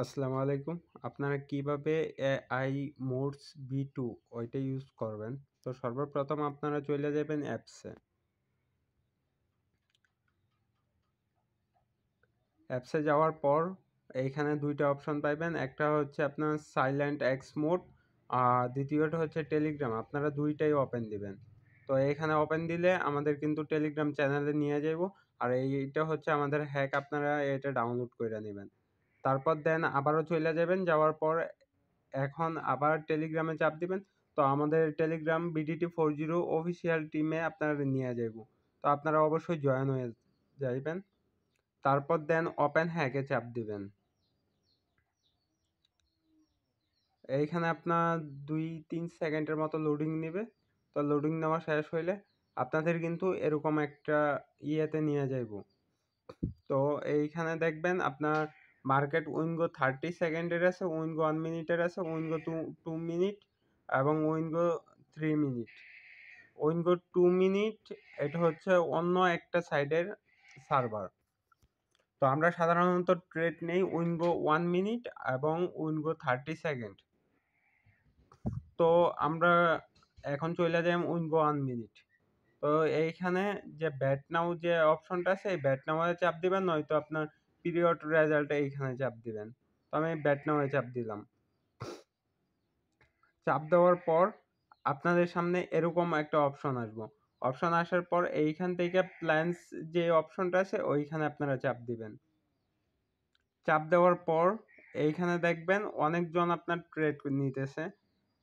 আসসালামু আলাইকুম। আপনারা কিভাবে এআই মোডস V2 ওইটা ইউজ করবেন? তো সর্বপ্রথম আপনারা চইলা যাবেন অ্যাপসে। অ্যাপসে যাওয়ার পর এইখানে ২ টা অপশন পাইবেন। একটা হচ্ছে আপনার সাইলেন্ট এক্স মোড, আর দ্বিতীয়টা হচ্ছে টেলিগ্রাম। আপনারা ২ টাই ওপেন দিবেন। তো এইখানে ওপেন দিলে আমাদের কিন্তু টেলিগ্রাম চ্যানেলে নিয়ে যাইবো। আর এইটা হচ্ছে আমাদের হ্যাক, আপনারা এটা ডাউনলোড কইরা নিবেন। তারপর দেন আবারও চইলা যাবেন, যাওয়ার পর এখন আবার টেলিগ্রামে চাপ দিবেন। তো আমাদের টেলিগ্রাম BDT40 অফিসিয়াল টিমে আপনারা নিয়ে যাইবো। তো আপনারা অবশ্যই জয়েন হয়ে যাইবেন। তারপর দেন ওপেন হ্যাকে চাপ দিবেন। এইখানে আপনার ২-৩ সেকেন্ডের মতো লোডিং নিবে। তো লোডিং নেওয়া শেষ হইলে আপনাদের কিন্তু এরকম একটা ইয়েতে নিয়ে যাইবো। তো এইখানে দেখবেন আপনার মার্কেট উইনগো 30 সেকেন্ডের আছে, উইনগো 1 মিনিটের আছে, উইনগো 2 মিনিট এবং উইনগো 3 মিনিট। উইনগো 2 মিনিট এটা হচ্ছে অন্য একটা সাইডের সার্ভার। তো আমরা সাধারণত ট্রেড নেই উইনগো 1 মিনিট এবং উইনগো 30 সেকেন্ড। তো আমরা এখন চইলা যাই উইনগো 1 মিনিট। তো এইখানে যে ব্যাট নাও যে অপশনটা আছে, এই ব্যাট নাও এ চাপ দিবেন, নয়তো আপনার পিরিয়ড রেজাল্ট এইখানে চাপ দিবেন। তো আমি ব্যাট নাও এ চাপ দিলাম। চাপ দেওয়ার পর আপনাদের সামনে এরকম একটা অপশন আসবো। অপশন আসার পর এইখান থেকে প্ল্যানস যে অপশনটা আছে ওইখানে আপনারা চাপ দিবেন। চাপ দেওয়ার পর এইখানে দেখবেন অনেকজন আপনার ট্রেড নিতেছে।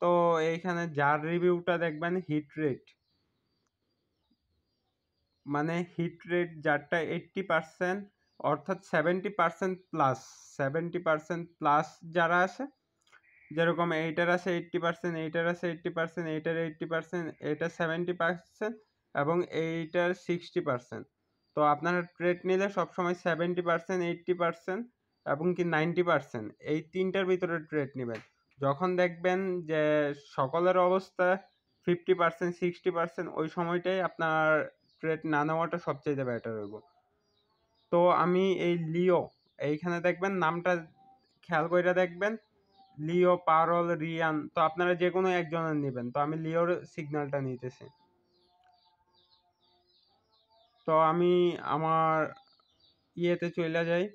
তো এইখানে যার রিভিউটা দেখবেন হিট রেট, মানে হিট রেট যারটা 80% অর্থাৎ 70% প্লাস, 70% প্লাস যারা আছে, যেরকম এইটার আছে 80%, এইটার আছে 80%, এইটার 80%, এইটার 70% এবং এইটার 60%। তো আপনারা ট্রেড নিলে সবসময় 70%, 80% এবং কি 90% এই তিনটার ভিতরে ট্রেড নেবেন। যখন দেখবেন যে সকলের অবস্থা 50%, 60%, ওই সময়টাই আপনার ট্রেড না নেওয়াটা সবচেয়ে বেটার হইব। তো আমি এই লিও, এইখানে দেখবেন নামটা খেয়াল কইরা দেখবেন, লিও, পারল, রিয়ান। তো আপনারা যে কোনো একজনের নেবেন। তো আমি লিওর সিগন্যালটা নিতেছি। তো আমি আমার ইয়েতে চইলা যাই,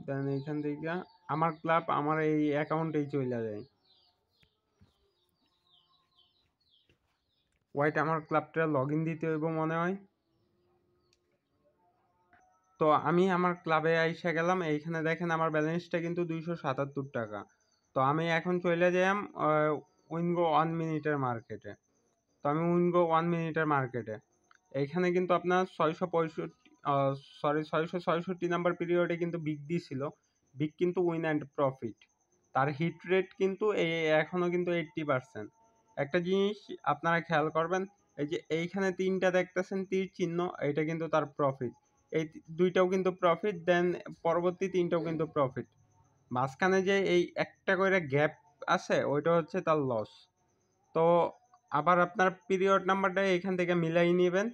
দেন এইখান থেকে আমার ক্লাব, আমার এই অ্যাকাউন্টেই চইলা যায়। ওয়াইট আমার ক্লাবটা লগ ইন দিতে হইব মনে হয়। তো আমি আমার ক্লাবে আইসা গেলাম। এইখানে দেখেন আমার ব্যালেন্সটা কিন্তু 277 টাকা। তো আমি এখন চইলা যাইয়াম উইনগো 1 মিনিটের মার্কেটে। তো আমি উইনগো 1 মিনিটের মার্কেটে। এইখানে কিন্তু আপনার 666 নাম্বার পিরিয়ডে কিন্তু বিগ দিছিল। বিগ কিন্তু উইন অ্যান্ড প্রফিট। তার হিট রেট কিন্তু এখনো কিন্তু 80%। একটা জিনিস আপনারা খেয়াল করবেন, এই যে এইখানে ৩টা দেখতেছেন তীর চিহ্ন, এটা কিন্তু তার প্রফিট। এই ২টাও কিন্তু প্রফিট, দেন পরবর্তী ৩টাও কিন্তু প্রফিট। মাঝখানে যে এই একটা করে গ্যাপ আছে ওইটা হচ্ছে তার লস। তো আবার আপনার পিরিয়ড নাম্বারটা এইখান থেকে মিলাই নিবেন।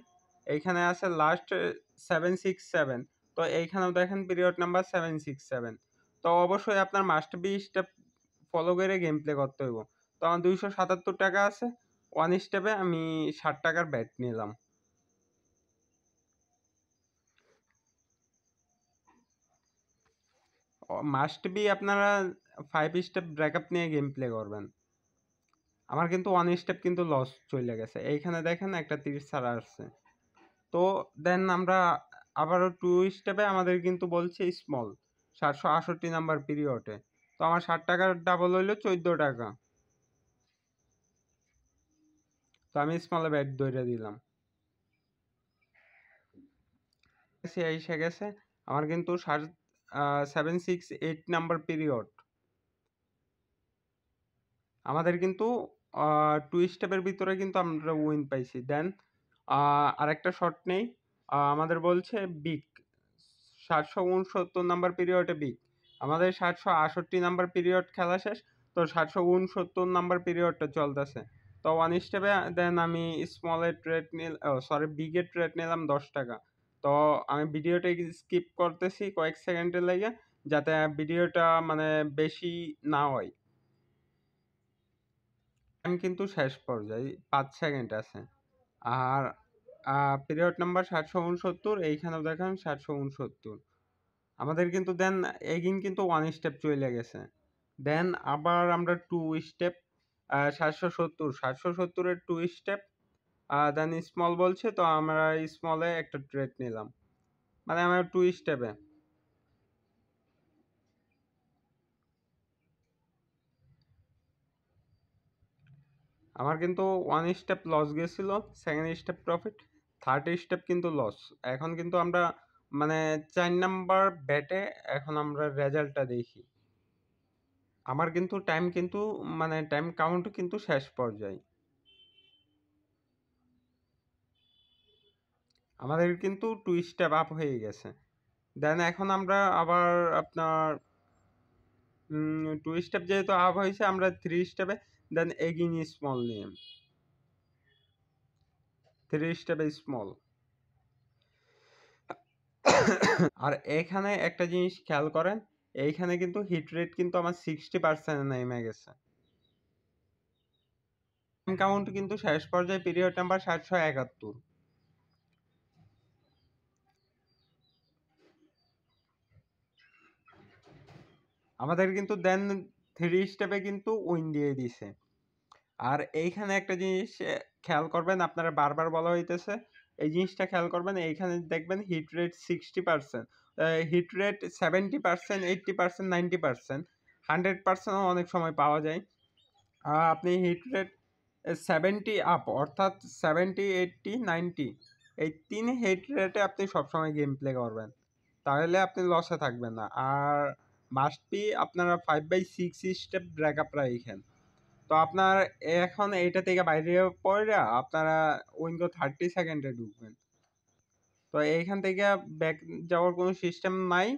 এইখানে আছে লাস্ট 767। তো এইখানেও দেখেন পিরিয়ড নাম্বার 767। তো অবশ্যই আপনার মাস্ট বি স্টেপ ফলো করে গেম প্লে করতে হইব। তো আমার 277 টাকা আছে, 1 স্টেপে আমি 60 টাকার ব্যাট নিলাম। মাস্ট বি আপনারা 5 স্টেপ ব্রেকআপ নিয়ে গেম প্লে করবেন। আমার কিন্তু 1 স্টেপ কিন্তু লস চলে গেছে। এইখানে দেখেন একটা 30 ছাড়া আসছে। তো দেন আমরা আবারও 2 স্টেপে আমাদের কিন্তু বলছে স্মল 768 নাম্বার পিরিয়ডে। তো আমার 60 টাকার ডাবল হইলো 14 টাকা। তো আমি স্মলে ব্যাট ধইরা দিলাম। এসে গেছে আমার কিন্তু 768 নাম্বার পিরিয়ড। আমাদের কিন্তু 2 স্টেপের ভিতরে কিন্তু আমরা উইন পাইছি। দেন আরেকটা শট নেই। আমাদের বলছে বিগ 769 নাম্বার পিরিয়ডে বিগ। আমাদের 768 নাম্বার পিরিয়ড খেলা শেষ। তো 769 নাম্বার পিরিয়ডটা চলতেছে। তো 1 স্টেপে দেন আমি স্মলের ট্রেড বিগের ট্রেড নিলাম 10 টাকা। তো আমি ভিডিওটা স্কিপ করতেছি কয়েক সেকেন্ডের লাইগা। যাতে ভিডিওটা মানে বেশি না হয়। টাইম কিন্তু শেষ পর্যায়ে ৫ সেকেন্ড আছে। আর পিরিয়ড নাম্বার ৭৬৯ এইখানেও দেখেন ৭৬৯। আমাদের কিন্তু দেন এগেইন কিন্তু 1 স্টেপ চইলা গেছে। দেন আবার আমরা 2 স্টেপ ৭৭০ ৭৭০ এর 2 স্টেপ দেন স্মল বলছে, তো আমরা স্মলে একটা ট্রেড নিলাম। মানে আমরা 2 স্টেপে। আমার কিন্তু 1 স্টেপ লস গেছিল, 2nd step profit, 3rd step কিন্তু লস। এখন কিন্তু আমরা মানে ৪ নাম্বার ব্যাটে এখন আমরা রেজাল্টটা দেখি। আমার কিন্তু টাইম কিন্তু মানে টাইম কাউন্ট কিন্তু শেষ পর্যায়ে। আমাদের কিন্তু 2 স্টেপ আপ হয়ে গেছে। দেন এখন আমরা আবার আপনার 2 স্টেপ যেহেতু আপ হইছে, আমরা 3 স্টেপে দেন এগেইন স্মল নিয়েন। 3 স্টেপে স্মল। আর এখানে একটা জিনিস খেয়াল করেন, এইখানে কিন্তু হিট রেট কিন্তু আমার 60% এ নেমে গেছে। টাইম কাউন্ট কিন্তু শেষ পর্যায়ে পিরিয়ড নাম্বার ৭৭১। আমাদের কিন্তু দেন 3 স্টেপে কিন্তু উইন দিয়ে দিছে। আর এইখানে একটা জিনিস খেয়াল করবেন, আপনারা বারবার বলা হইতেছে, এই জিনিসটা খেয়াল করবেন, এইখানে দেখবেন হিট রেট 60%, হিট রেট 70%, 80%, 90%, 100% ও অনেক সময় পাওয়া যায়। আপনি হিট রেট 70 আপ অর্থাৎ 70, 80, 90 এই ৩ হিট রেটে আপনি সবসময় গেম প্লে করবেন। তাহলে আপনি লসে থাকবেন না। আর মাস্ট বি আপনারা 5/6 স্টেপ ব্রেকআপ রাইখেন। তো আপনার এখন এইটা থেকে বাইরে পইড়া আপনারা উইন্ডো 30 সেকেন্ডে ঢুকবেন। তো এইখান থেকে ব্যাক যাওয়ার কোনো সিস্টেম নাই।